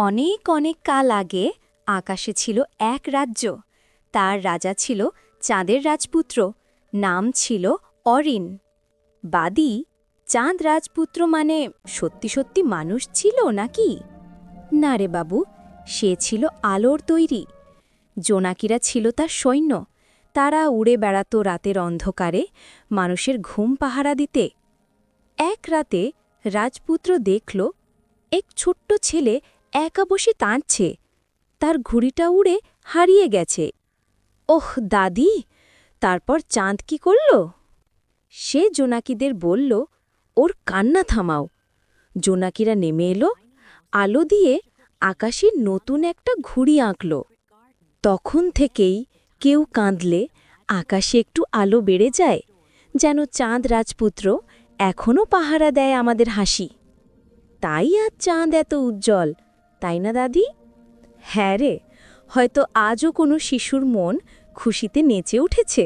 অনেক অনেক কাল আগে আকাশে ছিল এক রাজ্য। তার রাজা ছিল চাঁদের রাজপুত্র, নাম ছিল অরিন। বাদী চাঁদ রাজপুত্র মানে সত্যি সত্যি মানুষ ছিল নাকি? না রে বাবু, সে ছিল আলোর তৈরি। জোনাকিরা ছিল তার সৈন্য। তারা উড়ে বেড়াতো রাতের অন্ধকারে মানুষের ঘুম পাহারা দিতে। এক রাতে রাজপুত্র দেখল এক ছোট্ট ছেলে একা বসে টানছে। তার ঘুড়িটা উড়ে হারিয়ে গেছে। ওহ দাদি! তারপর চাঁদ কি করল? সে জোনাকিদের বলল, ওর কান্না থামাও। জোনাকিরা নেমে এলো, আলো দিয়ে আকাশে নতুন একটা ঘুড়ি আঁকল। তখন থেকেই কেউ কাঁদলে আকাশে একটু আলো বেড়ে যায়, যেন চাঁদ রাজপুত্র এখনও পাহারা দেয় আমাদের হাসি। তাই আজ চাঁদ এত উজ্জ্বল, তাই না দাদি? হ্যাঁ রে, হয়তো আজও কোনো শিশুর মন খুশিতে নেচে উঠেছে।